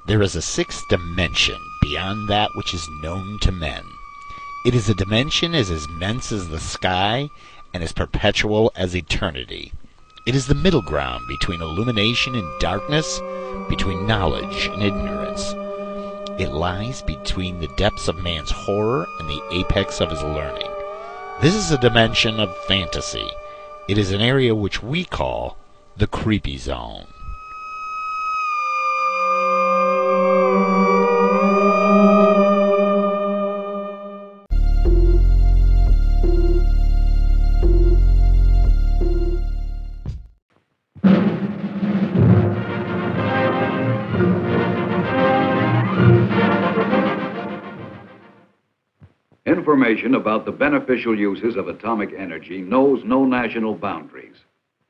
There is a sixth dimension beyond that which is known to men. It is a dimension as immense as the sky and as perpetual as eternity. It is the middle ground between illumination and darkness, between knowledge and ignorance. It lies between the depths of man's horror and the apex of his learning. This is a dimension of fantasy. It is an area which we call the Kreepy Zone. Information about the beneficial uses of atomic energy knows no national boundaries.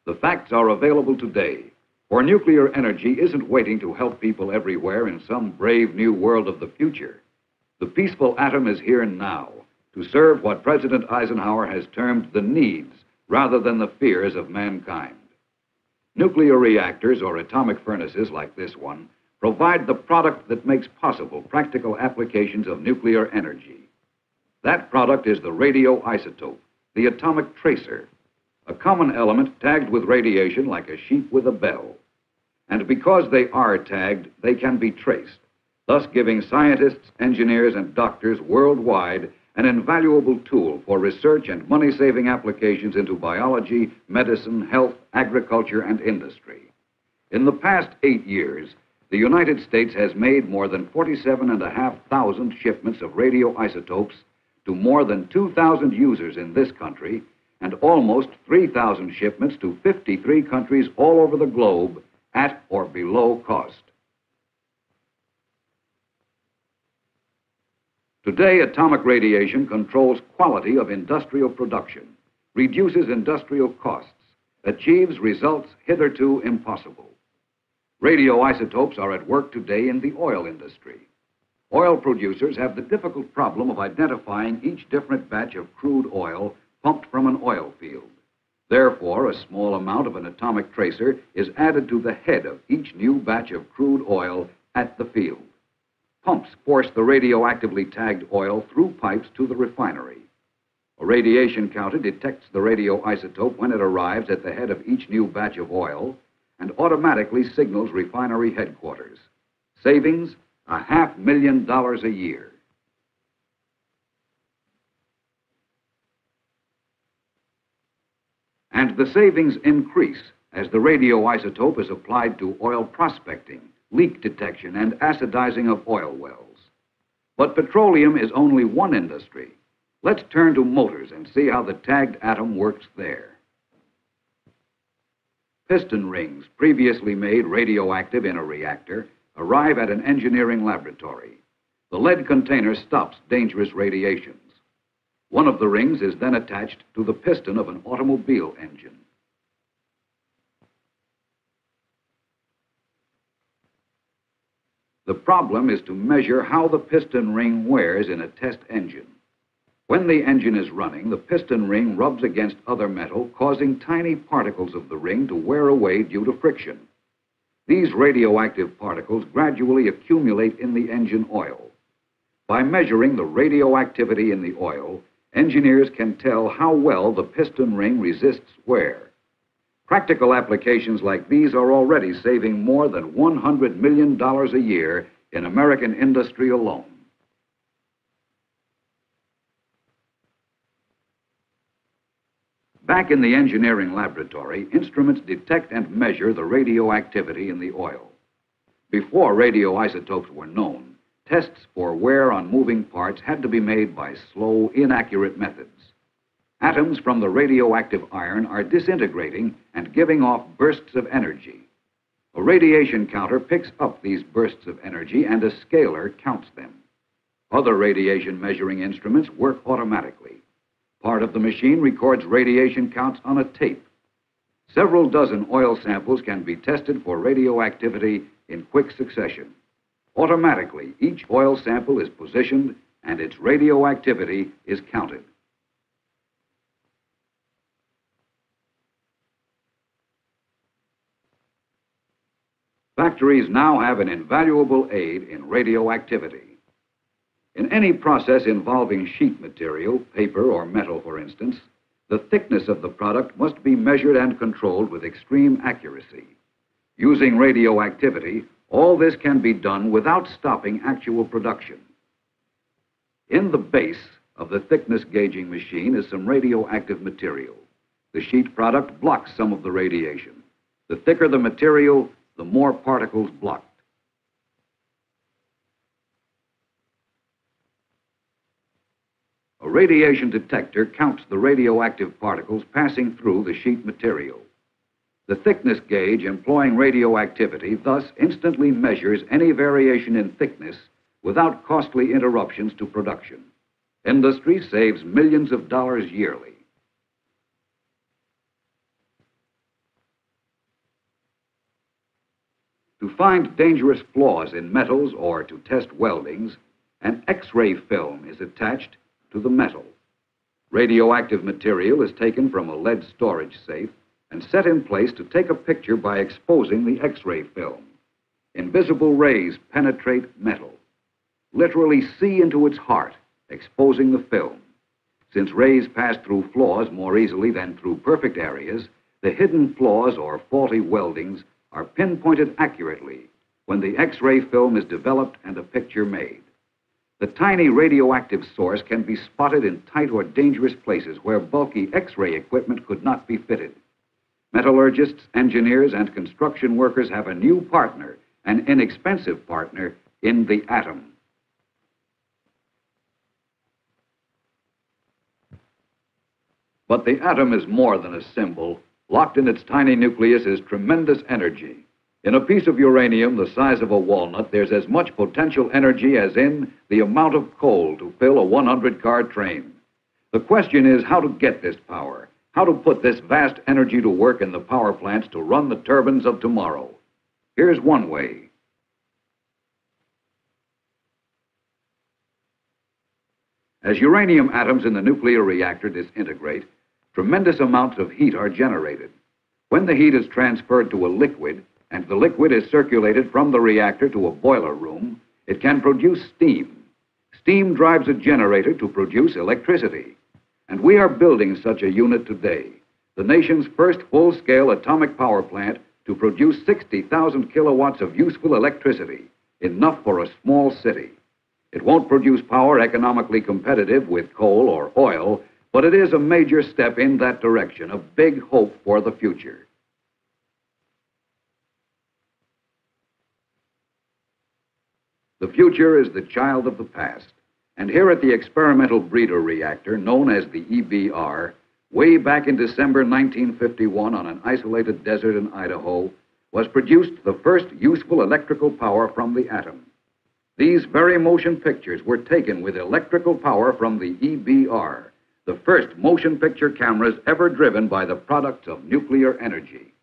The facts are available today, for nuclear energy isn't waiting to help people everywhere in some brave new world of the future. The peaceful atom is here now to serve what President Eisenhower has termed the needs rather than the fears of mankind. Nuclear reactors or atomic furnaces like this one provide the product that makes possible practical applications of nuclear energy. That product is the radioisotope, the atomic tracer, a common element tagged with radiation like a sheep with a bell. And because they are tagged, they can be traced, thus giving scientists, engineers, and doctors worldwide an invaluable tool for research and money-saving applications into biology, medicine, health, agriculture, and industry. In the past 8 years, the United States has made more than 47,500 shipments of radioisotopes to more than 2,000 users in this country and almost 3,000 shipments to 53 countries all over the globe at or below cost. Today, atomic radiation controls quality of industrial production, reduces industrial costs, achieves results hitherto impossible. Radioisotopes are at work today in the oil industry. Oil producers have the difficult problem of identifying each different batch of crude oil pumped from an oil field. Therefore, a small amount of an atomic tracer is added to the head of each new batch of crude oil at the field. Pumps force the radioactively tagged oil through pipes to the refinery. A radiation counter detects the radioisotope when it arrives at the head of each new batch of oil and automatically signals refinery headquarters. Savings, $500,000 a year. And the savings increase as the radioisotope is applied to oil prospecting, leak detection, and acidizing of oil wells. But petroleum is only one industry. Let's turn to motors and see how the tagged atom works there. Piston rings, previously made radioactive in a reactor, arrive at an engineering laboratory. The lead container stops dangerous radiations. One of the rings is then attached to the piston of an automobile engine. The problem is to measure how the piston ring wears in a test engine. When the engine is running, the piston ring rubs against other metal, causing tiny particles of the ring to wear away due to friction. These radioactive particles gradually accumulate in the engine oil. By measuring the radioactivity in the oil, engineers can tell how well the piston ring resists wear. Practical applications like these are already saving more than $100 million a year in American industry alone. Back in the engineering laboratory, instruments detect and measure the radioactivity in the oil. Before radioisotopes were known, tests for wear on moving parts had to be made by slow, inaccurate methods. Atoms from the radioactive iron are disintegrating and giving off bursts of energy. A radiation counter picks up these bursts of energy and a scaler counts them. Other radiation measuring instruments work automatically. Part of the machine records radiation counts on a tape. Several dozen oil samples can be tested for radioactivity in quick succession. Automatically, each oil sample is positioned and its radioactivity is counted. Factories now have an invaluable aid in radioactivity. In any process involving sheet material, paper or metal for instance, the thickness of the product must be measured and controlled with extreme accuracy. Using radioactivity, all this can be done without stopping actual production. In the base of the thickness gauging machine is some radioactive material. The sheet product blocks some of the radiation. The thicker the material, the more particles blocked. A radiation detector counts the radioactive particles passing through the sheet material. The thickness gauge employing radioactivity thus instantly measures any variation in thickness without costly interruptions to production. Industry saves millions of dollars yearly. To find dangerous flaws in metals or to test weldings, an X-ray film is attached to the metal. Radioactive material is taken from a lead storage safe and set in place to take a picture by exposing the X-ray film. Invisible rays penetrate metal, literally see into its heart, exposing the film. Since rays pass through flaws more easily than through perfect areas, the hidden flaws or faulty weldings are pinpointed accurately when the X-ray film is developed and a picture made. The tiny radioactive source can be spotted in tight or dangerous places where bulky X-ray equipment could not be fitted. Metallurgists, engineers, and construction workers have a new partner, an inexpensive partner, in the atom. But the atom is more than a symbol. Locked in its tiny nucleus is tremendous energy. In a piece of uranium the size of a walnut, there's as much potential energy as in the amount of coal to fill a 100-car train. The question is how to get this power, how to put this vast energy to work in the power plants to run the turbines of tomorrow. Here's one way. As uranium atoms in the nuclear reactor disintegrate, tremendous amounts of heat are generated. When the heat is transferred to a liquid, and the liquid is circulated from the reactor to a boiler room, it can produce steam. Steam drives a generator to produce electricity. And we are building such a unit today, the nation's first full-scale atomic power plant to produce 60,000 kilowatts of useful electricity, enough for a small city. It won't produce power economically competitive with coal or oil, but it is a major step in that direction, a big hope for the future. The future is the child of the past. And here at the experimental breeder reactor, known as the EBR, way back in December 1951 on an isolated desert in Idaho, was produced the first useful electrical power from the atom. These very motion pictures were taken with electrical power from the EBR, the first motion picture cameras ever driven by the products of nuclear energy.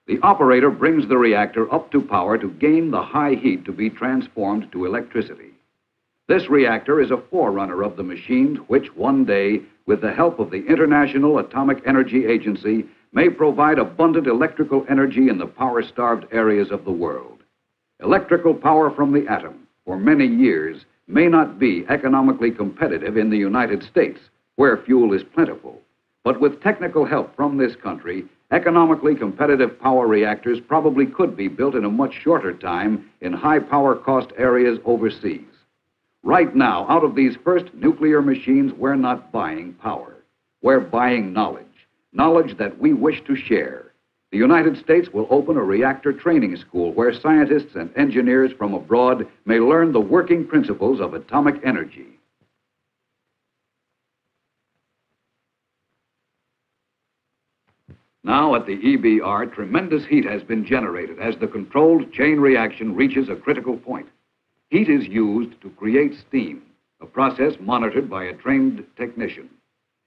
The operator brings the reactor up to power to gain the high heat to be transformed to electricity. This reactor is a forerunner of the machines which one day, with the help of the International Atomic Energy Agency, may provide abundant electrical energy in the power-starved areas of the world. Electrical power from the atom, for many years, may not be economically competitive in the United States, where fuel is plentiful. But with technical help from this country, economically competitive power reactors probably could be built in a much shorter time in high power cost areas overseas. Right now, out of these first nuclear machines, we're not buying power. We're buying knowledge, knowledge that we wish to share. The United States will open a reactor training school where scientists and engineers from abroad may learn the working principles of atomic energy. Now at the EBR, tremendous heat has been generated as the controlled chain reaction reaches a critical point. Heat is used to create steam, a process monitored by a trained technician.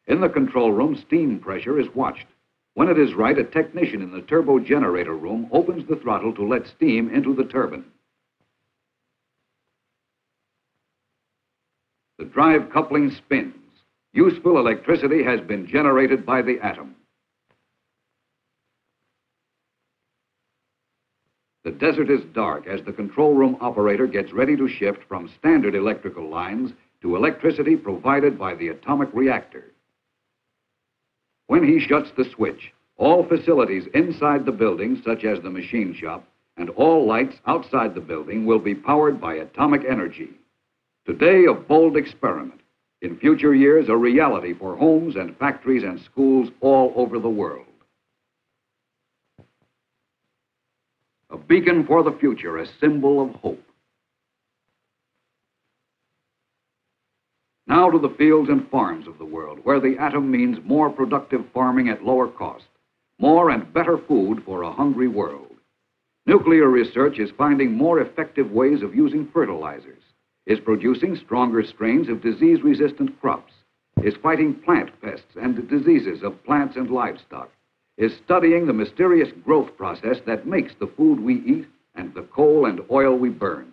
In the control room, steam pressure is watched. When it is right, a technician in the turbo generator room opens the throttle to let steam into the turbine. The drive coupling spins. Useful electricity has been generated by the atom. The desert is dark as the control room operator gets ready to shift from standard electrical lines to electricity provided by the atomic reactor. When he shuts the switch, all facilities inside the building, such as the machine shop, and all lights outside the building will be powered by atomic energy. Today, a bold experiment. In future years, a reality for homes and factories and schools all over the world. A beacon for the future, a symbol of hope. Now to the fields and farms of the world, where the atom means more productive farming at lower cost, more and better food for a hungry world. Nuclear research is finding more effective ways of using fertilizers, is producing stronger strains of disease-resistant crops, is fighting plant pests and diseases of plants and livestock, is studying the mysterious growth process that makes the food we eat and the coal and oil we burn.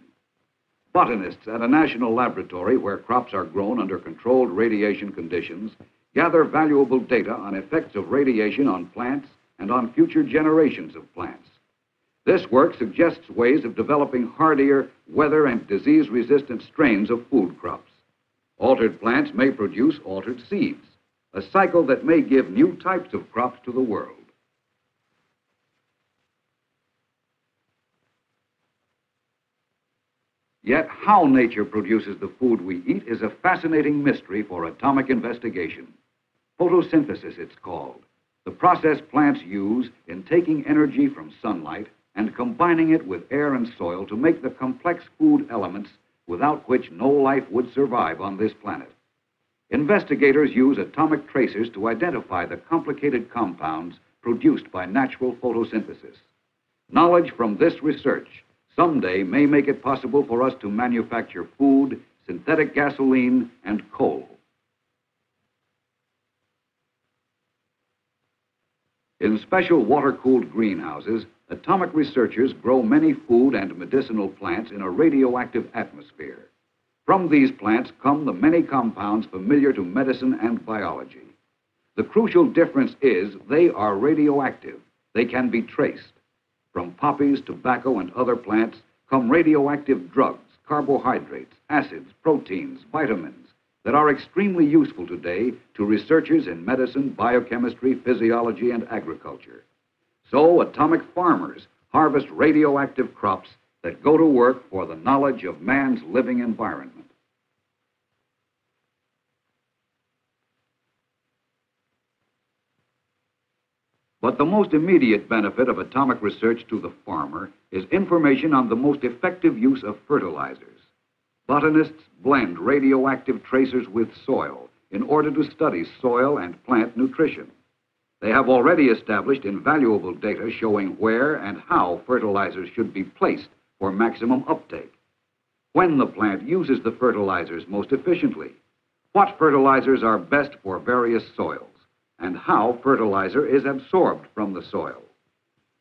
Botanists at a national laboratory where crops are grown under controlled radiation conditions gather valuable data on effects of radiation on plants and on future generations of plants. This work suggests ways of developing hardier, weather and disease-resistant strains of food crops. Altered plants may produce altered seeds, a cycle that may give new types of crops to the world. Yet how nature produces the food we eat is a fascinating mystery for atomic investigation. Photosynthesis, it's called. The process plants use in taking energy from sunlight and combining it with air and soil to make the complex food elements without which no life would survive on this planet. Investigators use atomic tracers to identify the complicated compounds produced by natural photosynthesis. Knowledge from this research someday may make it possible for us to manufacture food, synthetic gasoline, and coal. In special water-cooled greenhouses, atomic researchers grow many food and medicinal plants in a radioactive atmosphere. From these plants come the many compounds familiar to medicine and biology. The crucial difference is they are radioactive. They can be traced. From poppies, tobacco, and other plants come radioactive drugs, carbohydrates, acids, proteins, vitamins that are extremely useful today to researchers in medicine, biochemistry, physiology, and agriculture. So atomic farmers harvest radioactive crops that go to work for the knowledge of man's living environment. But the most immediate benefit of atomic research to the farmer is information on the most effective use of fertilizers. Botanists blend radioactive tracers with soil in order to study soil and plant nutrition. They have already established invaluable data showing where and how fertilizers should be placed for maximum uptake. When the plant uses the fertilizers most efficiently, what fertilizers are best for various soils, and how fertilizer is absorbed from the soil.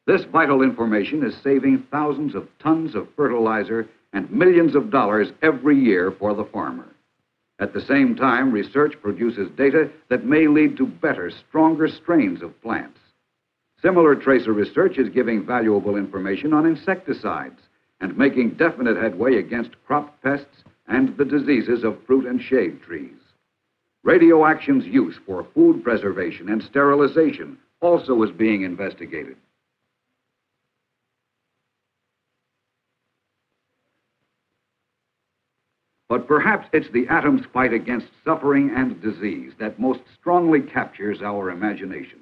This vital information is saving thousands of tons of fertilizer and millions of dollars every year for the farmer. At the same time, research produces data that may lead to better, stronger strains of plants. Similar tracer research is giving valuable information on insecticides and making definite headway against crop pests and the diseases of fruit and shade trees. Radioaction's use for food preservation and sterilization also is being investigated. But perhaps it's the atom's fight against suffering and disease that most strongly captures our imagination.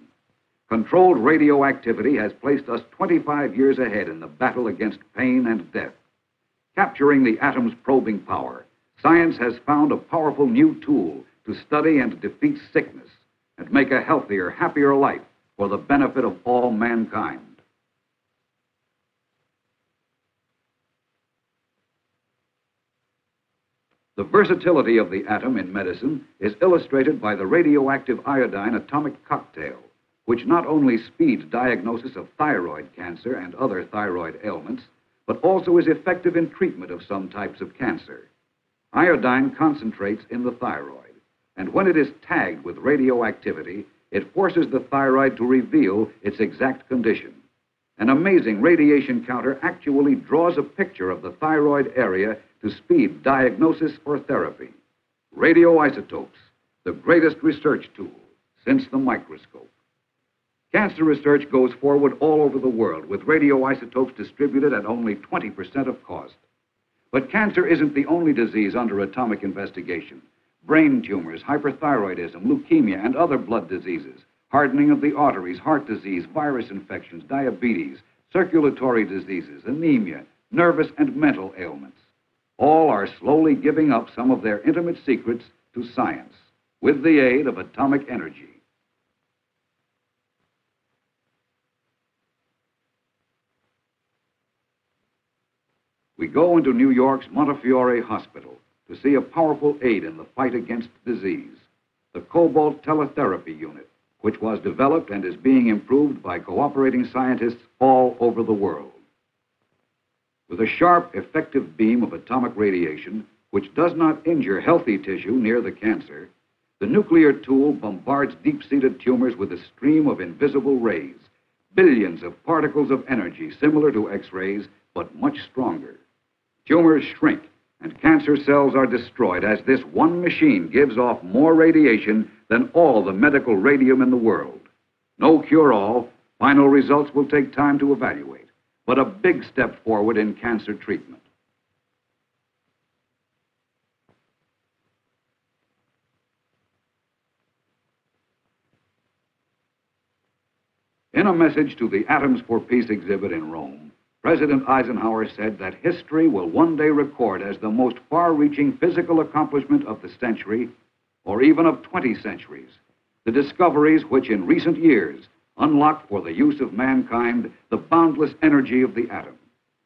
Controlled radioactivity has placed us 25 years ahead in the battle against pain and death. Capturing the atom's probing power, science has found a powerful new tool to study and defeat sickness and make a healthier, happier life for the benefit of all mankind. The versatility of the atom in medicine is illustrated by the radioactive iodine atomic cocktail, which not only speeds diagnosis of thyroid cancer and other thyroid ailments, but also is effective in treatment of some types of cancer. Iodine concentrates in the thyroid, and when it is tagged with radioactivity, it forces the thyroid to reveal its exact condition. An amazing radiation counter actually draws a picture of the thyroid area to speed diagnosis or therapy. Radioisotopes, the greatest research tool since the microscope. Cancer research goes forward all over the world with radioisotopes distributed at only 20% of cost. But cancer isn't the only disease under atomic investigation. Brain tumors, hyperthyroidism, leukemia, and other blood diseases, hardening of the arteries, heart disease, virus infections, diabetes, circulatory diseases, anemia, nervous and mental ailments. All are slowly giving up some of their intimate secrets to science with the aid of atomic energy. We go into New York's Montefiore Hospital to see a powerful aid in the fight against disease, the Cobalt Teletherapy Unit, which was developed and is being improved by cooperating scientists all over the world. With a sharp, effective beam of atomic radiation, which does not injure healthy tissue near the cancer, the nuclear tool bombards deep-seated tumors with a stream of invisible rays, billions of particles of energy similar to X-rays, but much stronger. Tumors shrink, and cancer cells are destroyed as this one machine gives off more radiation than all the medical radium in the world. No cure-all, final results will take time to evaluate, but a big step forward in cancer treatment. In a message to the Atoms for Peace exhibit in Rome, President Eisenhower said that history will one day record as the most far-reaching physical accomplishment of the century, or even of 20 centuries, the discoveries which in recent years unlocked for the use of mankind the boundless energy of the atom,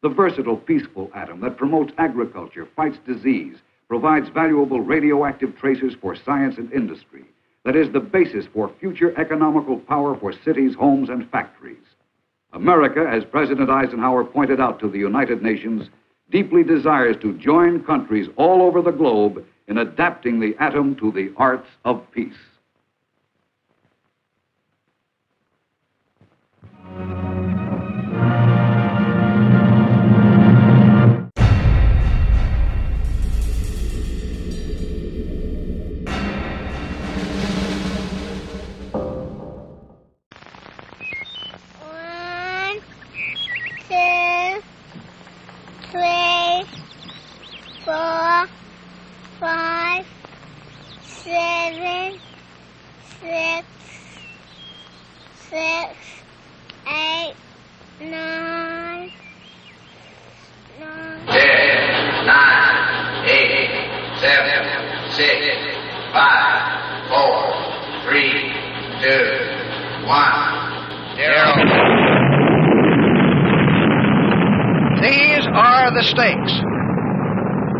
the versatile, peaceful atom that promotes agriculture, fights disease, provides valuable radioactive tracers for science and industry, that is the basis for future economical power for cities, homes, and factories. America, as President Eisenhower pointed out to the United Nations, deeply desires to join countries all over the globe in adapting the atom to the arts of peace.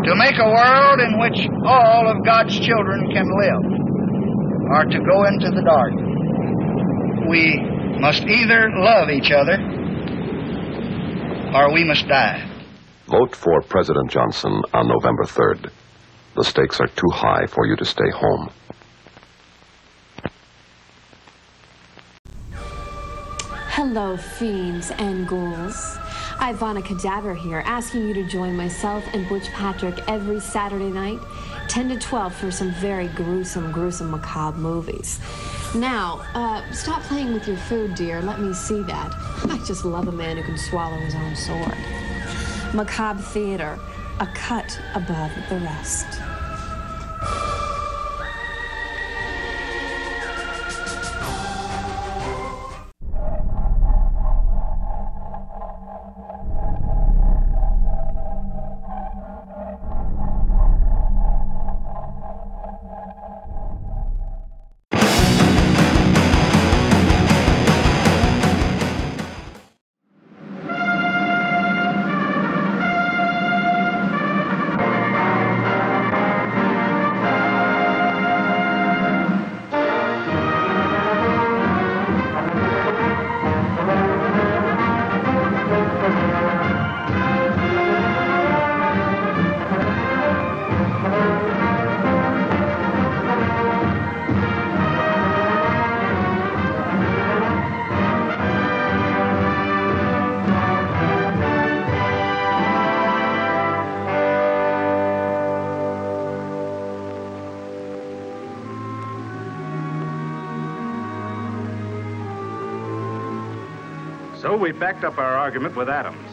To make a world in which all of God's children can live, or to go into the dark, we must either love each other or we must die. Vote for President Johnson on November 3rd. The stakes are too high for you to stay home. Hello, fiends and ghouls. Ivana Cadaver here, asking you to join myself and Butch Patrick every Saturday night, 10 to 12, for some very gruesome, macabre movies. Now, stop playing with your food, dear. Let me see that. I just love a man who can swallow his own sword. Macabre theater, a cut above the rest. So we backed up our argument with atoms.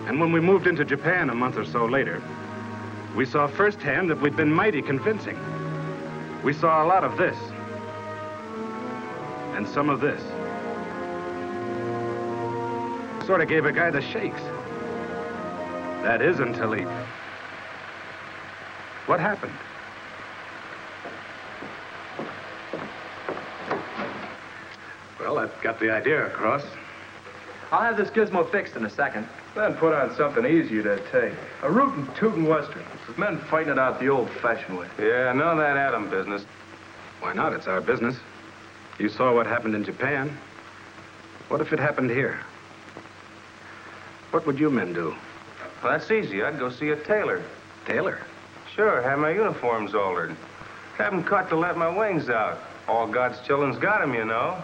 And when we moved into Japan a month or so later, we saw firsthand that we'd been mighty convincing. We saw a lot of this. And some of this. Sort of gave a guy the shakes. That is until he... What happened? Well, I've got the idea across. I'll have this gizmo fixed in a second. Then put on something easier to take. A rootin' tootin' western, with men fighting it out the old-fashioned way. Yeah, none of that atom business. Why not? It's our business. You saw what happened in Japan. What if it happened here? What would you men do? Well, that's easy. I'd go see a tailor. Tailor? Sure, have my uniforms altered. Have them cut to let my wings out. All God's children's got 'em, you know.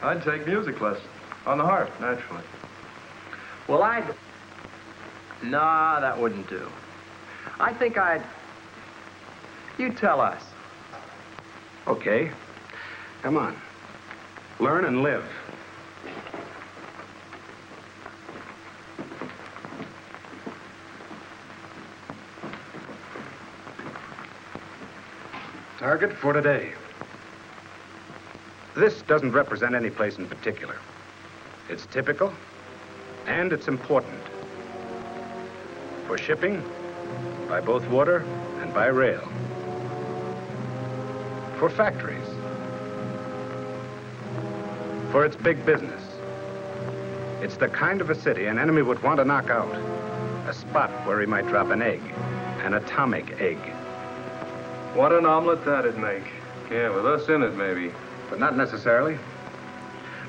I'd take music lessons. On the harp, naturally. Well, Nah, that wouldn't do. I think I'd... You tell us. Okay. Come on. Learn and live. Target for today. This doesn't represent any place in particular. It's typical, and it's important. For shipping, by both water and by rail. For factories. For its big business. It's the kind of a city an enemy would want to knock out. A spot where he might drop an egg, an atomic egg. What an omelet that'd make. Yeah, with us in it, maybe. But not necessarily.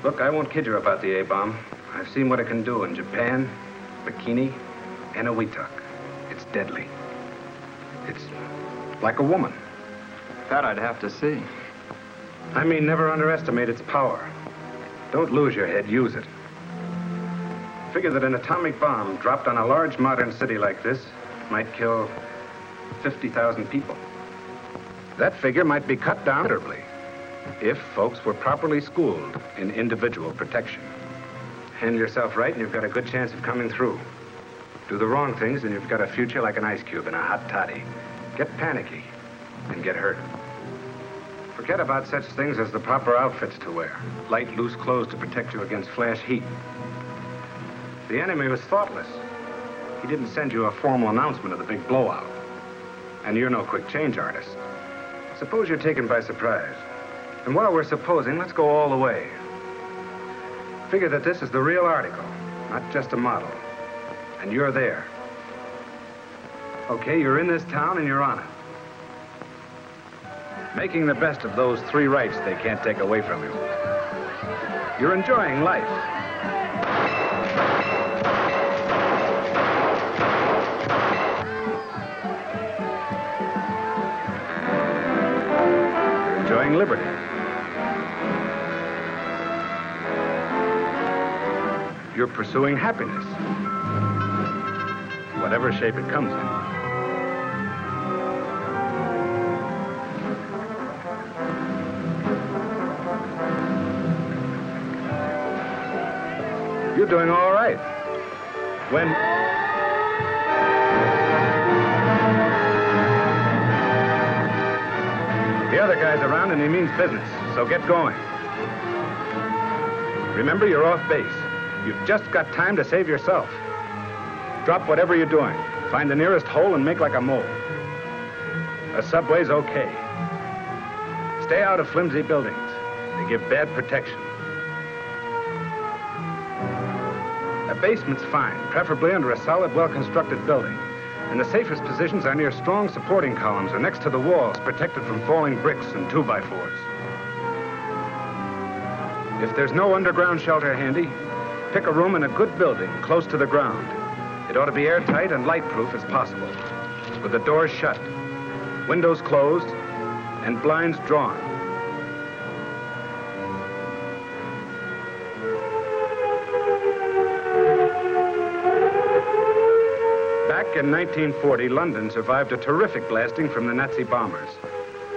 Look, I won't kid you about the A-bomb. I've seen what it can do in Japan, Bikini, and Eniwetok. It's deadly. It's like a woman. That I'd have to see. I mean, never underestimate its power. Don't lose your head, use it. Figure that an atomic bomb dropped on a large modern city like this might kill 50,000 people. That figure might be cut down considerably if folks were properly schooled in individual protection. Handle yourself right and you've got a good chance of coming through. Do the wrong things and you've got a future like an ice cube in a hot toddy. Get panicky and get hurt. Forget about such things as the proper outfits to wear. Light, loose clothes to protect you against flash heat. The enemy was thoughtless. He didn't send you a formal announcement of the big blowout. And you're no quick change artist. Suppose you're taken by surprise. And while we're supposing, let's go all the way. Figure that this is the real article, not just a model. And you're there. Okay, you're in this town and you're on it. Making the best of those three rights they can't take away from you. You're enjoying life. You're enjoying liberty. You're pursuing happiness. Whatever shape it comes in. You're doing all right. When... The other guy's around and he means business, so get going. Remember, you're off base. You've just got time to save yourself. Drop whatever you're doing. Find the nearest hole and make like a mole. A subway's okay. Stay out of flimsy buildings. They give bad protection. A basement's fine, preferably under a solid, well-constructed building. And the safest positions are near strong supporting columns or next to the walls, protected from falling bricks and 2x4s. If there's no underground shelter handy, pick a room in a good building close to the ground. It ought to be airtight and light-proof as possible, with the doors shut, windows closed, and blinds drawn. Back in 1940, London survived a terrific blasting from the Nazi bombers.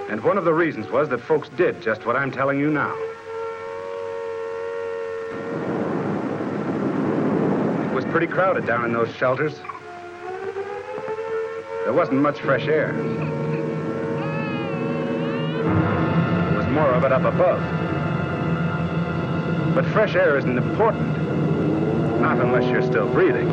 And one of the reasons was that folks did just what I'm telling you now. Pretty crowded down in those shelters. There wasn't much fresh air. There was more of it up above. But fresh air isn't important. Not unless you're still breathing.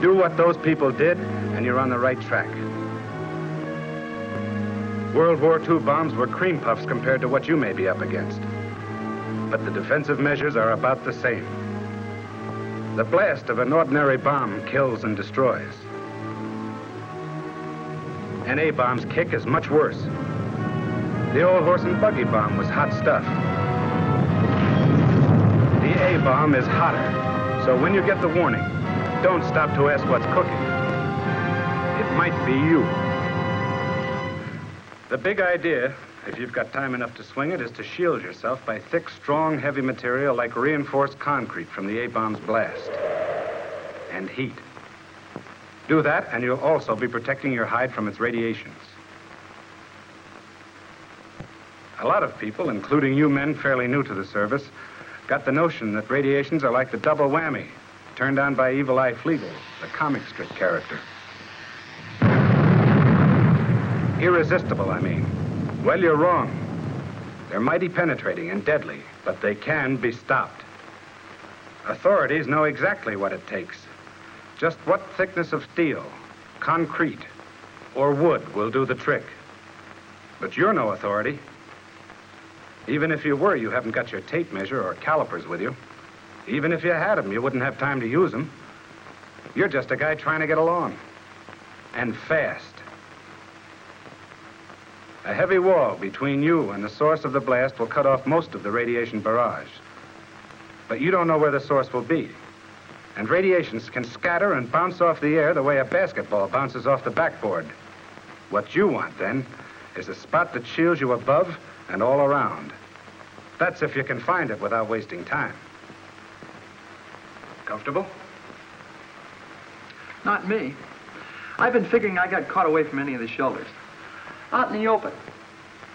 Do what those people did, and you're on the right track. World War II bombs were cream puffs compared to what you may be up against. But the defensive measures are about the same. The blast of an ordinary bomb kills and destroys. An A-bomb's kick is much worse. The old horse and buggy bomb was hot stuff. The A-bomb is hotter, so when you get the warning, don't stop to ask what's cooking. It might be you. The big idea, if you've got time enough to swing it, is to shield yourself by thick, strong, heavy material like reinforced concrete from the A-bomb's blast. And heat. Do that, and you'll also be protecting your hide from its radiations. A lot of people, including you men fairly new to the service, got the notion that radiations are like the double whammy turned on by Evil Eye Flegel, the comic strip character. Irresistible, I mean. Well, you're wrong. They're mighty penetrating and deadly, but they can be stopped. Authorities know exactly what it takes. Just what thickness of steel, concrete, or wood will do the trick. But you're no authority. Even if you were, you haven't got your tape measure or calipers with you. Even if you had them, you wouldn't have time to use them. You're just a guy trying to get along. And fast. A heavy wall between you and the source of the blast will cut off most of the radiation barrage. But you don't know where the source will be. And radiations can scatter and bounce off the air the way a basketball bounces off the backboard. What you want, then, is a spot that shields you above and all around. That's if you can find it without wasting time. Comfortable? Not me. I've been figuring I got caught away from any of the shelters. Out in the open.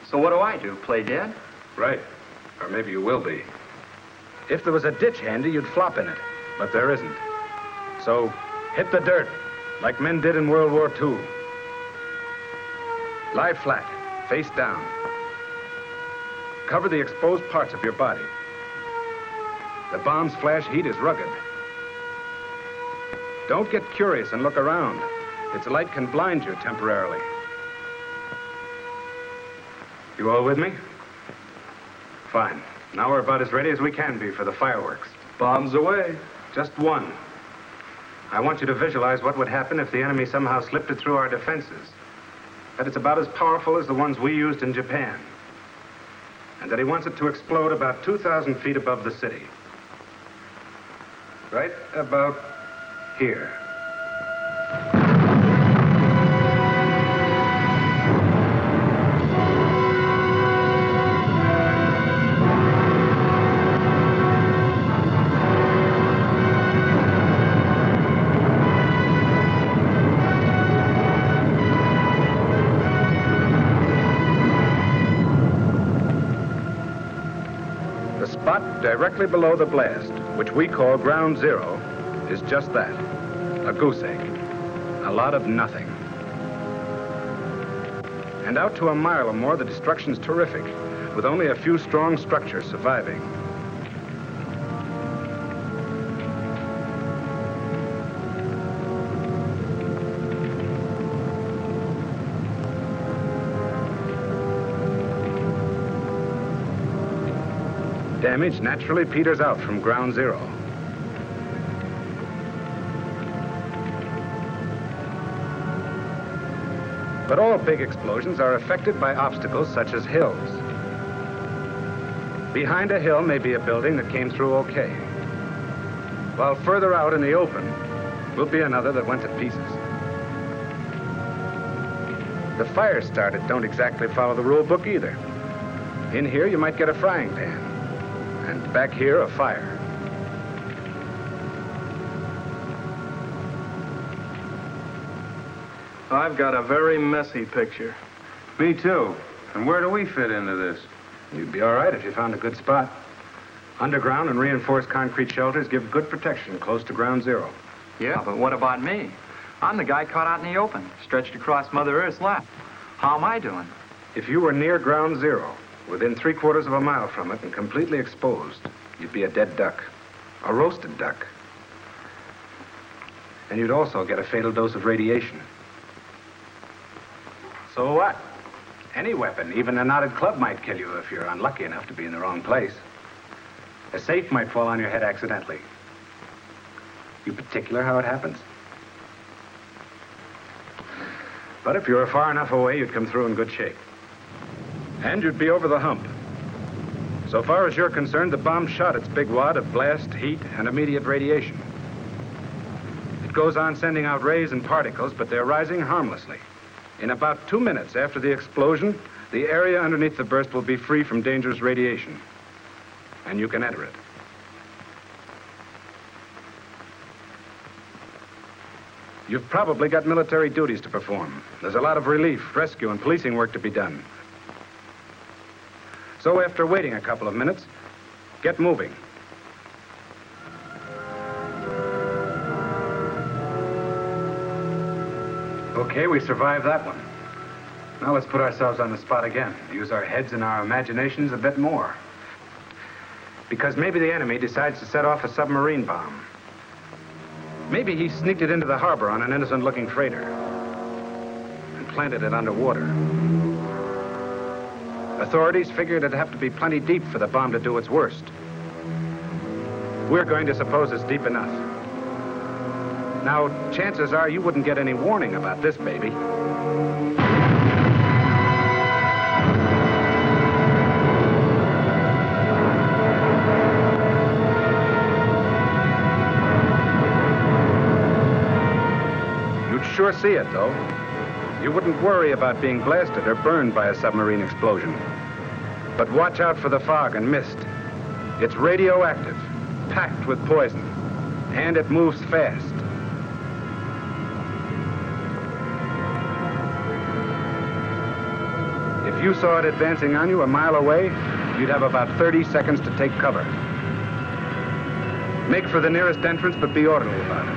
So what do? Play dead? Right. Or maybe you will be. If there was a ditch handy, you'd flop in it. But there isn't. So hit the dirt, like men did in World War II. Lie flat, face down. Cover the exposed parts of your body. The bomb's flash heat is rugged. Don't get curious and look around. Its light can blind you temporarily. You all with me? Fine. Now we're about as ready as we can be for the fireworks. Bombs away. Just one. I want you to visualize what would happen if the enemy somehow slipped it through our defenses. That it's about as powerful as the ones we used in Japan. And that he wants it to explode about 2,000 feet above the city. Right about here. The spot directly below the blast, which we call ground zero, is just that, a goose egg. A lot of nothing. And out to a mile or more, the destruction's terrific, with only a few strong structures surviving. Damage naturally peters out from ground zero. But all big explosions are affected by obstacles such as hills. Behind a hill may be a building that came through okay, while further out in the open will be another that went to pieces. The fires started don't exactly follow the rule book either. In here you might get a frying pan, and back here a fire. I've got a very messy picture. Me too. And where do we fit into this? You'd be all right if you found a good spot. Underground and reinforced concrete shelters give good protection close to ground zero. Yeah, but what about me? I'm the guy caught out in the open, stretched across Mother Earth's lap. How am I doing? If you were near ground zero, within 3/4 of a mile from it and completely exposed, you'd be a dead duck. A roasted duck. And you'd also get a fatal dose of radiation. So what? Any weapon, even a knotted club, might kill you if you're unlucky enough to be in the wrong place. A safe might fall on your head accidentally. You particular how it happens? But if you were far enough away, you'd come through in good shape. And you'd be over the hump. So far as you're concerned, the bomb shot its big wad of blast, heat, and immediate radiation. It goes on sending out rays and particles, but they're rising harmlessly. In about 2 minutes after the explosion, the area underneath the burst will be free from dangerous radiation. And you can enter it. You've probably got military duties to perform. There's a lot of relief, rescue, and policing work to be done. So after waiting a couple of minutes, get moving. Okay, we survived that one. Now let's put ourselves on the spot again. Use our heads and our imaginations a bit more. Because maybe the enemy decides to set off a submarine bomb. Maybe he sneaked it into the harbor on an innocent-looking freighter and planted it underwater. Authorities figured it'd have to be plenty deep for the bomb to do its worst. We're going to suppose it's deep enough. Now, chances are you wouldn't get any warning about this baby. Sure see it, though. You wouldn't worry about being blasted or burned by a submarine explosion. But watch out for the fog and mist. It's radioactive, packed with poison, and it moves fast. If you saw it advancing on you a mile away, you'd have about 30 seconds to take cover. Make for the nearest entrance, but be orderly about it.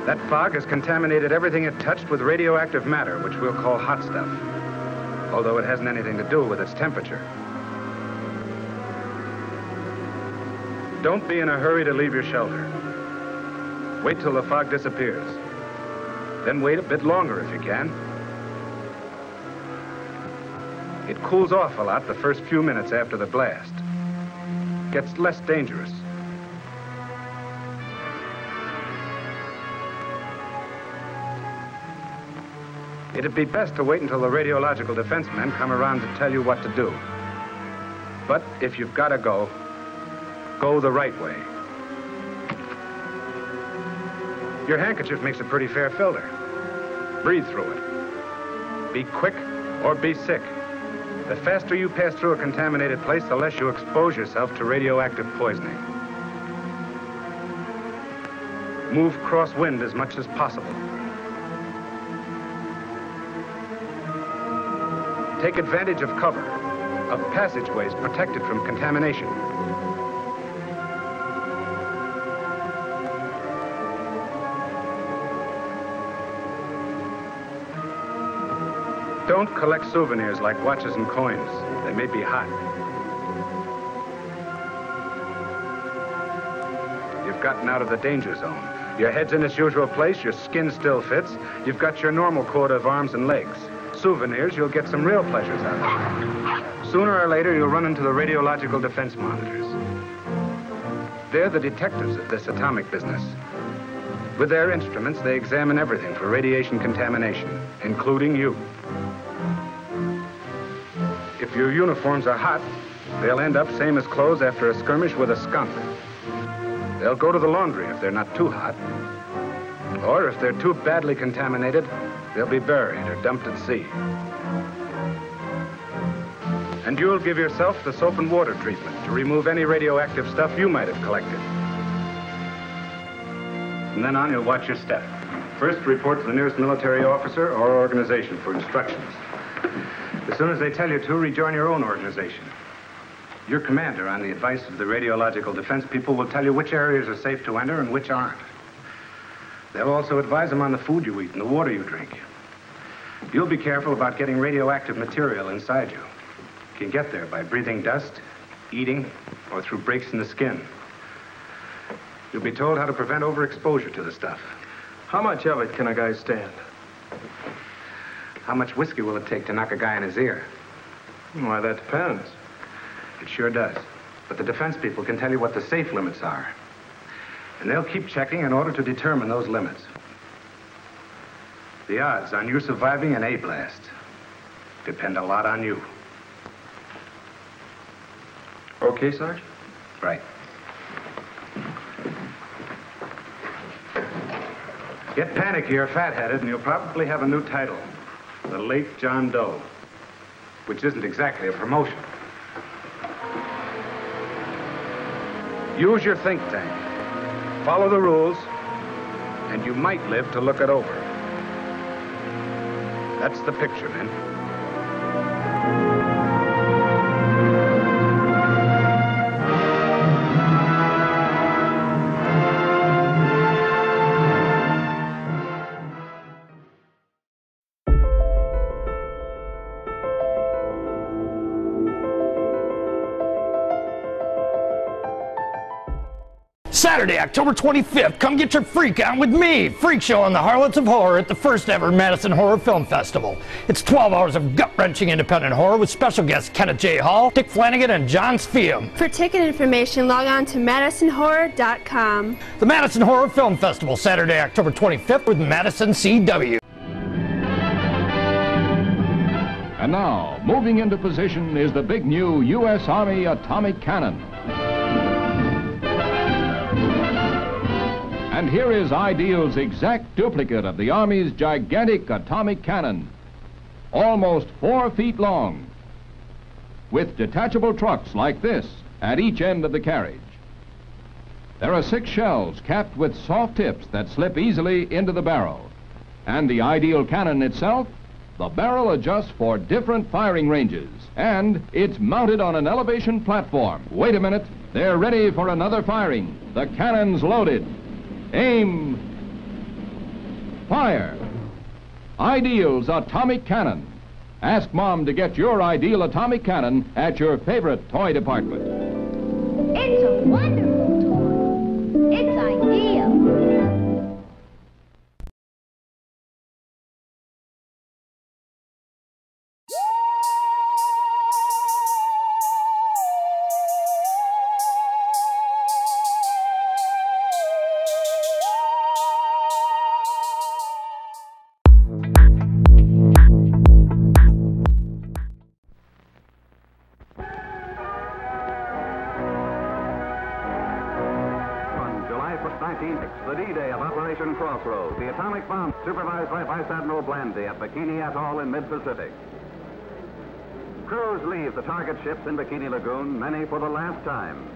That fog has contaminated everything it touched with radioactive matter, which we'll call hot stuff, although it hasn't anything to do with its temperature. Don't be in a hurry to leave your shelter. Wait till the fog disappears. Then wait a bit longer if you can. It cools off a lot the first few minutes after the blast. Gets less dangerous. It'd be best to wait until the radiological defense men come around to tell you what to do. But if you've got to go, go the right way. Your handkerchief makes a pretty fair filter. Breathe through it. Be quick or be sick. The faster you pass through a contaminated place, the less you expose yourself to radioactive poisoning. Move crosswind as much as possible. Take advantage of cover, of passageways protected from contamination. Don't collect souvenirs like watches and coins. They may be hot. You've gotten out of the danger zone. Your head's in its usual place, your skin still fits. You've got your normal quota of arms and legs. Souvenirs, you'll get some real pleasures out of. Sooner or later, you'll run into the radiological defense monitors. They're the detectives of this atomic business. With their instruments, they examine everything for radiation contamination, including you. If your uniforms are hot, they'll end up same as clothes after a skirmish with a skunk. They'll go to the laundry if they're not too hot. Or if they're too badly contaminated, they'll be buried or dumped at sea. And you'll give yourself the soap and water treatment to remove any radioactive stuff you might have collected. From then on, you'll watch your step. First, report to the nearest military officer or organization for instructions. As soon as they tell you to, rejoin your own organization. Your commander, on the advice of the radiological defense people, will tell you which areas are safe to enter and which aren't. They'll also advise them on the food you eat and the water you drink. You'll be careful about getting radioactive material inside you. You can get there by breathing dust, eating, or through breaks in the skin. You'll be told how to prevent overexposure to the stuff. How much of it can a guy stand? How much whiskey will it take to knock a guy in his ear? Why, that depends. It sure does. But the defense people can tell you what the safe limits are. And they'll keep checking in order to determine those limits. The odds on you surviving an A-blast depend a lot on you. Okay, Sarge? Right. Get panicky or fat-headed, and you'll probably have a new title. The late John Doe. Which isn't exactly a promotion. Use your think tank. Follow the rules, and you might live to look it over. That's the picture, men. Saturday, October 25th, come get your freak on with me, Freak Show on the Harlots of Horror at the first ever Madison Horror Film Festival. It's 12 hours of gut-wrenching independent horror with special guests Kenneth J. Hall, Dick Flanagan, and John Sfium. For ticket information, log on to MadisonHorror.com. The Madison Horror Film Festival, Saturday, October 25th with Madison CW. And now, moving into position is the big new U.S. Army atomic cannon. And here is Ideal's exact duplicate of the Army's gigantic atomic cannon, almost 4 feet long, with detachable trucks like this at each end of the carriage. There are 6 shells capped with soft tips that slip easily into the barrel. And the Ideal cannon itself, the barrel adjusts for different firing ranges, and it's mounted on an elevation platform. Wait a minute, they're ready for another firing. The cannon's loaded. Aim. Fire. Ideal's atomic cannon. Ask Mom to get your Ideal atomic cannon at your favorite toy department. It's a wonderful toy. It's Ideal. Crossroads, the atomic bomb supervised by Vice Admiral Blandy at Bikini Atoll in mid-Pacific. Crews leave the target ships in Bikini Lagoon, many for the last time.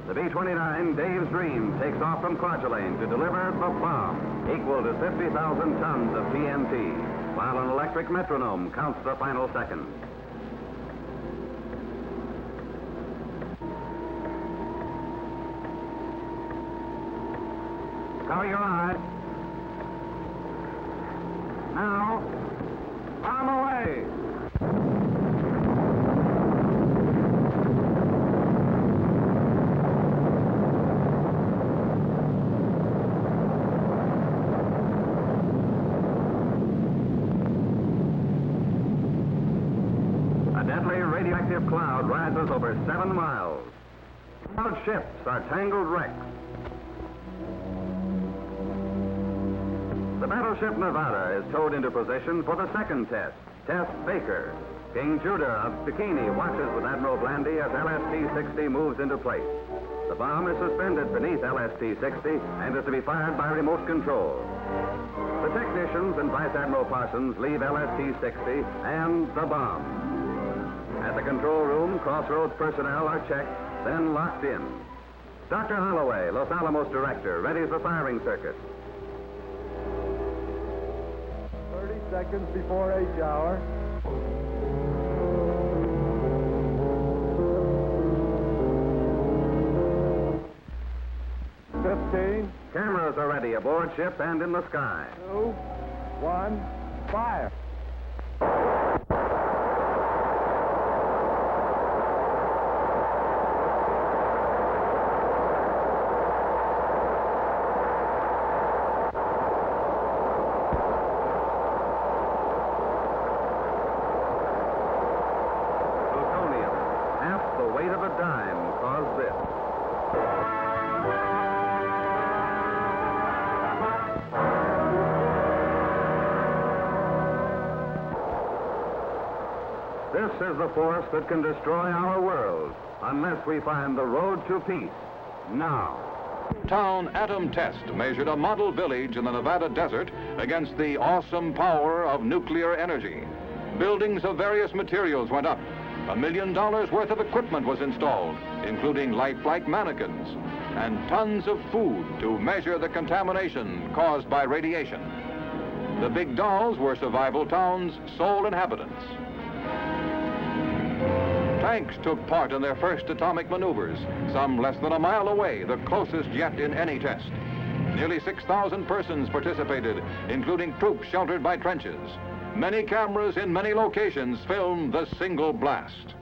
The B-29 Dave's Dream takes off from Kwajalein to deliver the bomb, equal to 50,000 tons of TNT, while an electric metronome counts the final seconds. Cover your eyes. Now, bomb away. A deadly radioactive cloud rises over 7 miles. Cloud ships are tangled wrecks. The battleship Nevada is towed into position for the second test, Test Baker. King Judah of Bikini watches with Admiral Blandy as LST-60 moves into place. The bomb is suspended beneath LST-60 and is to be fired by remote control. The technicians and Vice Admiral Parsons leave LST-60 and the bomb. At the control room, Crossroads personnel are checked, then locked in. Dr. Holloway, Los Alamos director, readies the firing circuit. 30 seconds before H-hour. Cameras are ready aboard ship and in the sky. 2, 1, fire. Plutonium, half the weight of a dime, caused this. This is the force that can destroy our world unless we find the road to peace now. Town atom test measured a model village in the Nevada desert against the awesome power of nuclear energy. Buildings of various materials went up. $1 million worth of equipment was installed, including lifelike mannequins, and tons of food to measure the contamination caused by radiation. The big dolls were Survival Town's sole inhabitants. Tanks took part in their first atomic maneuvers, some less than a mile away, the closest yet in any test. Nearly 6,000 persons participated, including troops sheltered by trenches. Many cameras in many locations filmed the single blast.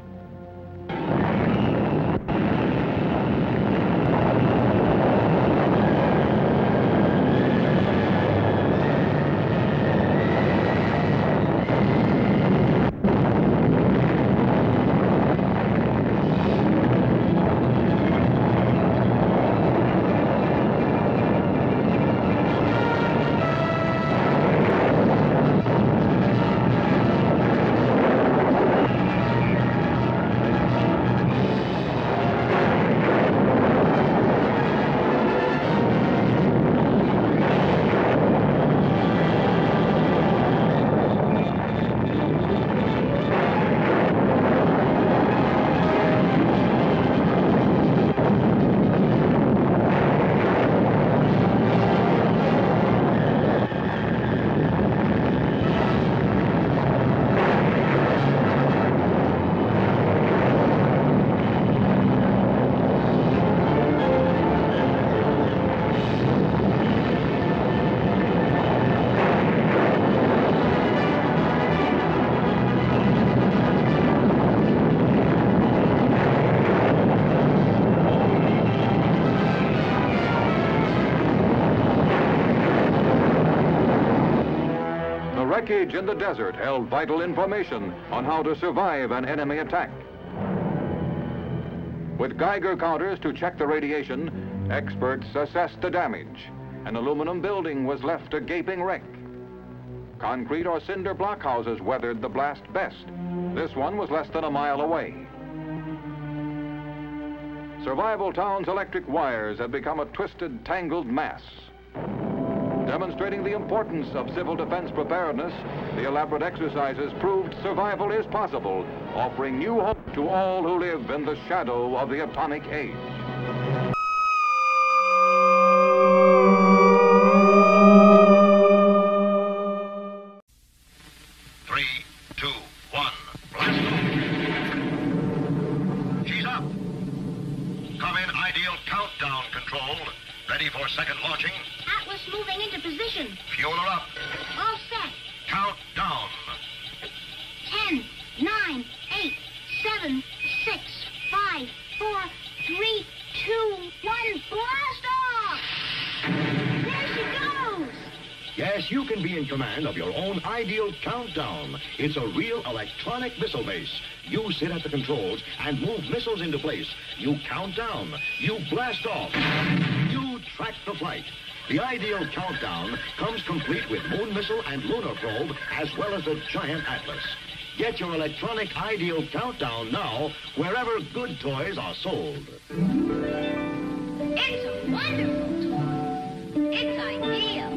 Wreckage in the desert held vital information on how to survive an enemy attack. With Geiger counters to check the radiation, experts assessed the damage. An aluminum building was left a gaping wreck. Concrete or cinder block houses weathered the blast best. This one was less than a mile away. Survival Town's electric wires had become a twisted, tangled mass. Demonstrating the importance of civil defense preparedness, the elaborate exercises proved survival is possible, offering new hope to all who live in the shadow of the atomic age. Second launching. Atlas moving into position. Fuel her up. All set. Count down. 10, 9, 8, 7, 6, 5, 4, 3, 2, 1. Blast off! There she goes! Yes, you can be in command of your own ideal countdown. It's a real electronic missile base. You sit at the controls and move missiles into place. You count down. You blast off. You track the flight. The ideal countdown comes complete with moon missile and lunar probe, as well as the giant Atlas. Get your electronic Ideal Countdown now, wherever good toys are sold. It's a wonderful toy. It's ideal.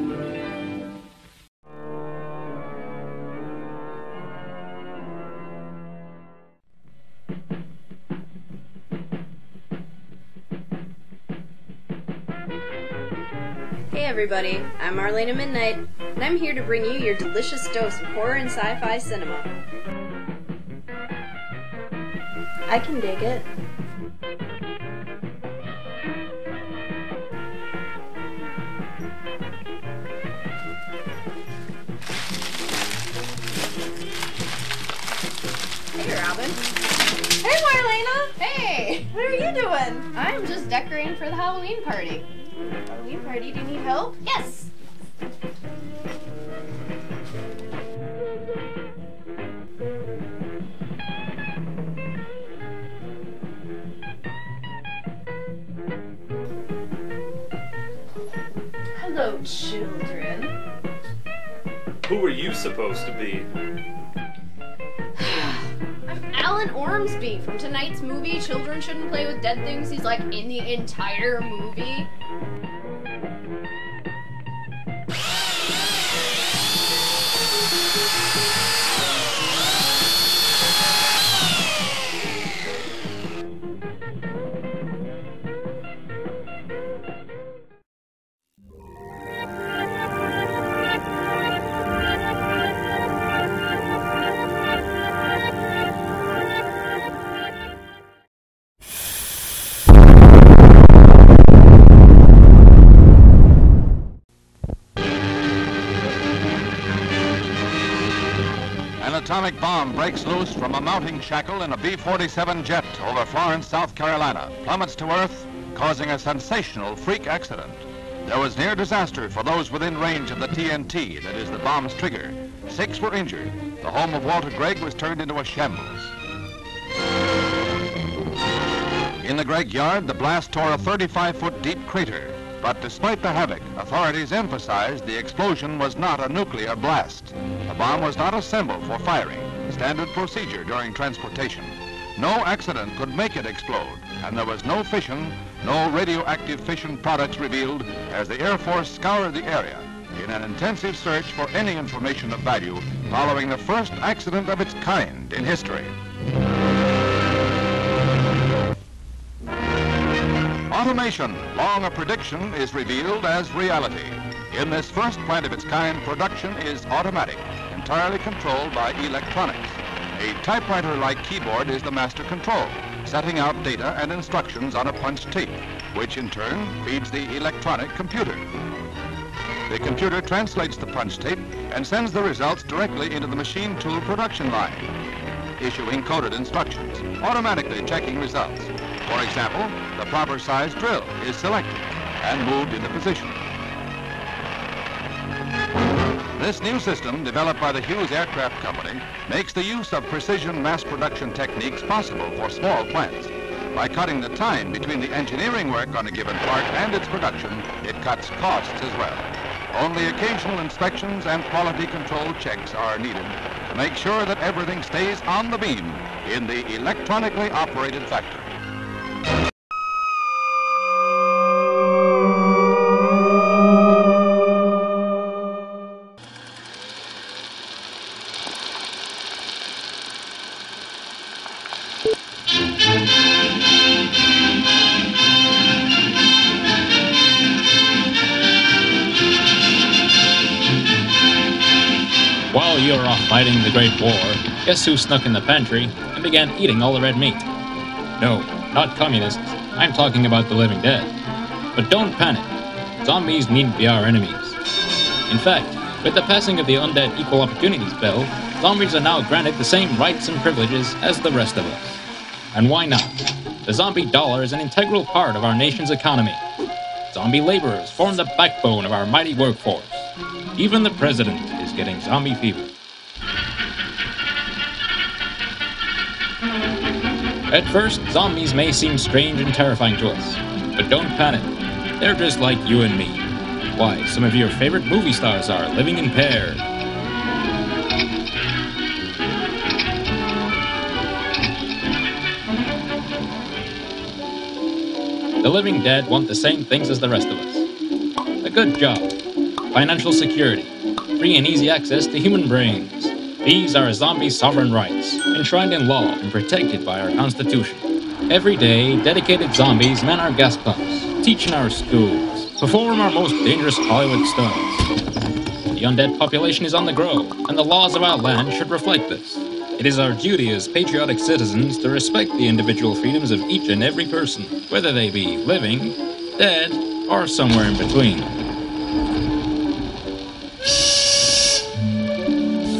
Hey everybody, I'm Marlena Midnight, and I'm here to bring you your delicious dose of horror and sci-fi cinema. I can dig it. Hey Robin. Hey Marlena! Hey! What are you doing? I'm just decorating for the Halloween party. Halloween party, do you need help? Yes! Hello, children. Who are you supposed to be? I'm Alan Ormsby from tonight's movie, Children Shouldn't Play with Dead Things. He's like in the entire movie. An atomic bomb breaks loose from a mounting shackle in a B-47 jet over Florence, South Carolina, plummets to Earth, causing a sensational freak accident. There was near disaster for those within range of the TNT, that is the bomb's trigger. 6 were injured. The home of Walter Gregg was turned into a shambles. In the Gregg yard, the blast tore a 35-foot deep crater. But despite the havoc, authorities emphasized the explosion was not a nuclear blast. The bomb was not assembled for firing, standard procedure during transportation. No accident could make it explode, and there was no fission, no radioactive fission products revealed as the Air Force scoured the area in an intensive search for any information of value following the first accident of its kind in history. Automation, long a prediction, is revealed as reality. In this first plant of its kind, production is automatic, entirely controlled by electronics. A typewriter-like keyboard is the master control, setting out data and instructions on a punched tape, which in turn feeds the electronic computer. The computer translates the punch tape and sends the results directly into the machine tool production line, issuing coded instructions, automatically checking results. For example, the proper size drill is selected and moved into position. This new system, developed by the Hughes Aircraft Company, makes the use of precision mass production techniques possible for small plants. By cutting the time between the engineering work on a given part and its production, it cuts costs as well. Only occasional inspections and quality control checks are needed to make sure that everything stays on the beam in the electronically operated factory. While you were off fighting the Great War, guess who snuck in the pantry and began eating all the red meat? No, not communists. I'm talking about the living dead. But don't panic. Zombies needn't be our enemies. In fact, with the passing of the Undead Equal Opportunities Bill, zombies are now granted the same rights and privileges as the rest of us. And why not? The zombie dollar is an integral part of our nation's economy. Zombie laborers form the backbone of our mighty workforce. Even the president is getting zombie fever. At first, zombies may seem strange and terrifying to us, but don't panic. They're just like you and me. Why, some of your favorite movie stars are living in pairs. The living dead want the same things as the rest of us. A good job, financial security, free and easy access to human brains. These are zombie sovereign rights, enshrined in law and protected by our Constitution. Every day, dedicated zombies man our gas pumps, teach in our schools, perform our most dangerous Hollywood stunts. The undead population is on the grow, and the laws of our land should reflect this. It is our duty as patriotic citizens to respect the individual freedoms of each and every person, whether they be living, dead, or somewhere in between.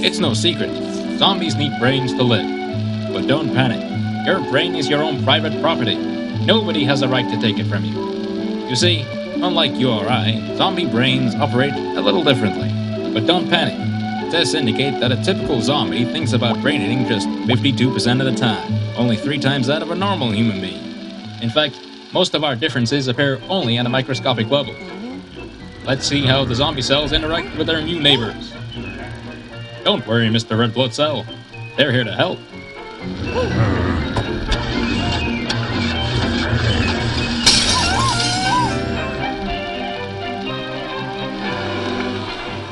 It's no secret. Zombies need brains to live. But don't panic. Your brain is your own private property. Nobody has a right to take it from you. You see, unlike you or I, zombie brains operate a little differently. But don't panic. Tests indicate that a typical zombie thinks about brain eating just 52% of the time, only 3 times that of a normal human being. In fact, most of our differences appear only at a microscopic level. Let's see how the zombie cells interact with their new neighbors. Don't worry, Mr. Red Blood Cell. They're here to help.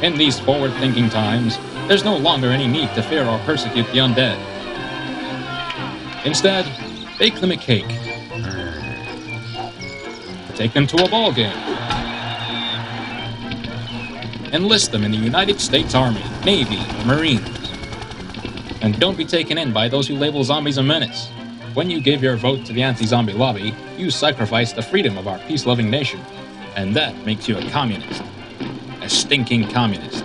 In these forward-thinking times, there's no longer any need to fear or persecute the undead. Instead, bake them a cake. Take them to a ball game. Enlist them in the United States Army, Navy, Marines. And don't be taken in by those who label zombies a menace. When you give your vote to the anti-zombie lobby, you sacrifice the freedom of our peace-loving nation. And that makes you a communist. A stinking communist.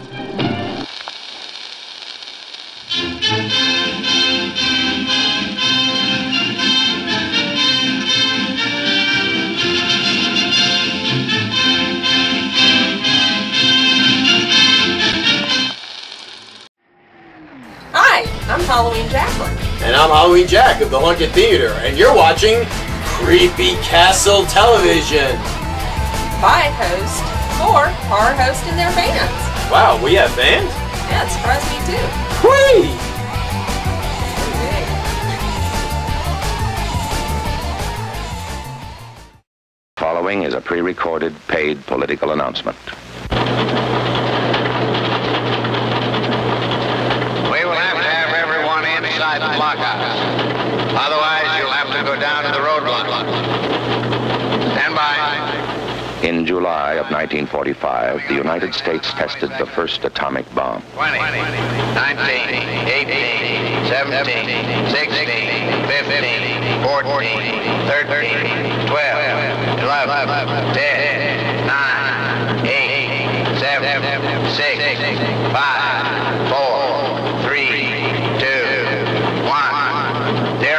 Hi, I'm Halloween Jacqueline. And I'm Halloween Jack of the Haunted Theater, and you're watching Creepy Castle Television. By host or our host in their bands. Wow, we have bands? Yeah, it surprised me too. Whee! Following is a pre-recorded, paid political announcement. We will have to have everyone inside the blockhouse. Otherwise, you'll have to go down to the roadblock. Stand by. In July of 1945, the United States tested the first atomic bomb. 20, 19, 18, 17, 16, 15, 14, 13, 12, 11, 10, 9, 8, 7, 6, 5, 4, 3, 2, 1, 0.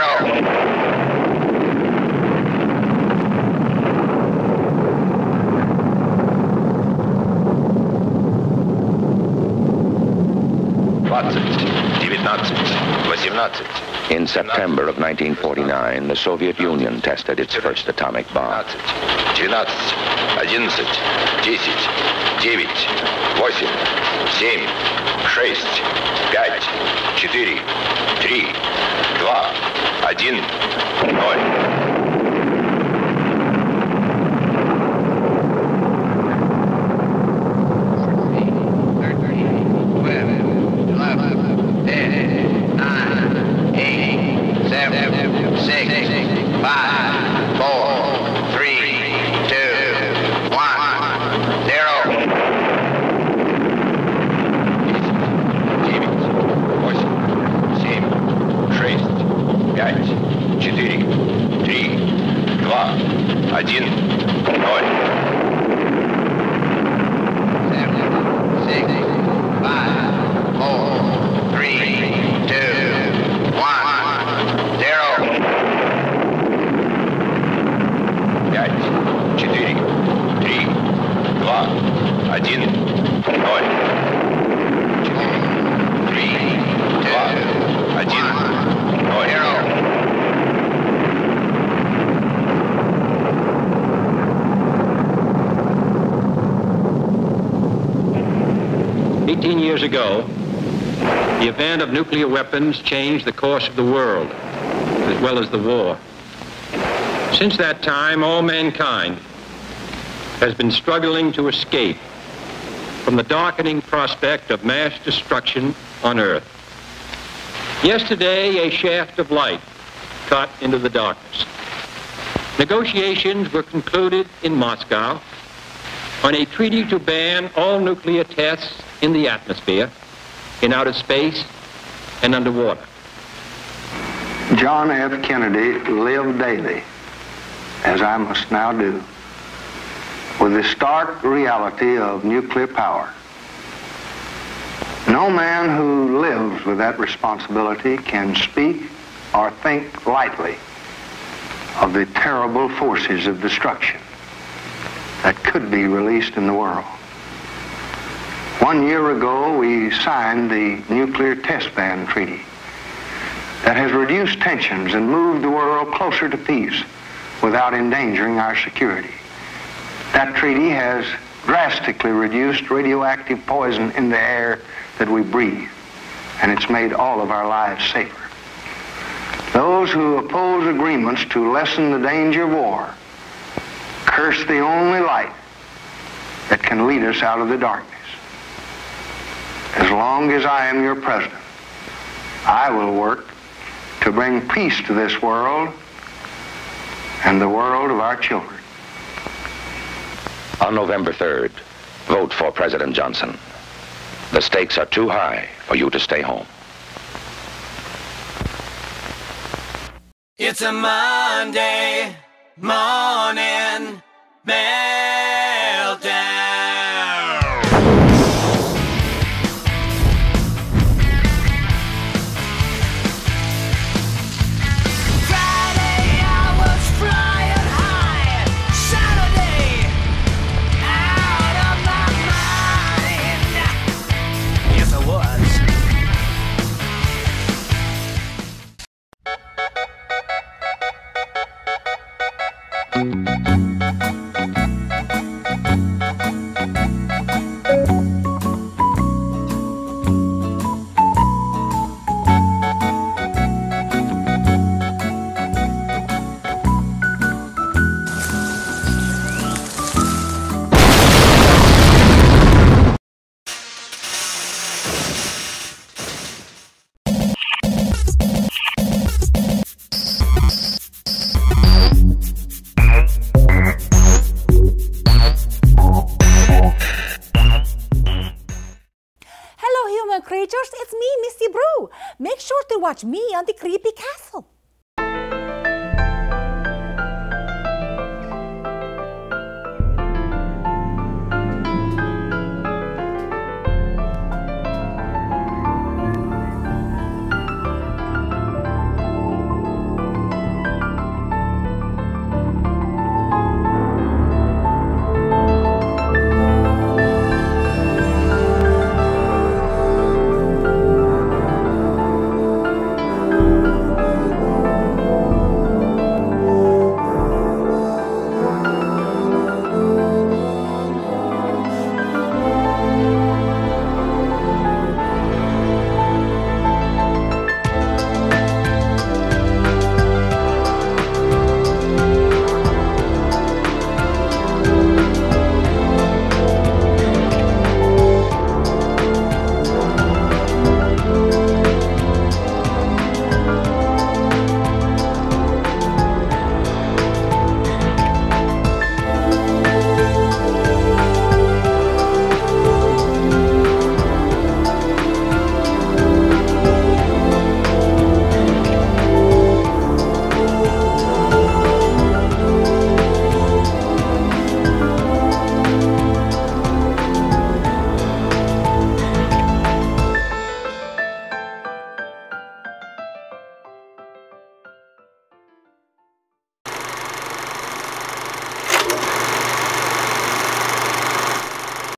In September of 1949, the Soviet Union tested its first atomic bomb. 12, 11, 10, 9, 8, 7, 6, 5, 4, 3, 2, 1, 0. Years ago, the event of nuclear weapons changed the course of the world, as well as the war. Since that time, all mankind has been struggling to escape from the darkening prospect of mass destruction on Earth. Yesterday, a shaft of light cut into the darkness. Negotiations were concluded in Moscow on a treaty to ban all nuclear tests in the atmosphere, in outer space, and underwater. John F. Kennedy lived daily, as I must now do, with the stark reality of nuclear power. No man who lives with that responsibility can speak or think lightly of the terrible forces of destruction that could be released in the world. 1 year ago, we signed the Nuclear Test Ban Treaty that has reduced tensions and moved the world closer to peace without endangering our security. That treaty has drastically reduced radioactive poison in the air that we breathe, and it's made all of our lives safer. Those who oppose agreements to lessen the danger of war curse the only light that can lead us out of the darkness. As long as I am your president, I will work to bring peace to this world and the world of our children. On November 3rd, vote for President Johnson. The stakes are too high for you to stay home. It's a Monday morning meltdown. Friday I was flying high. Saturday out of my mind. Yes, I was. Creatures, it's me, Missy Brew. Make sure to watch me on the Kreepy Castle.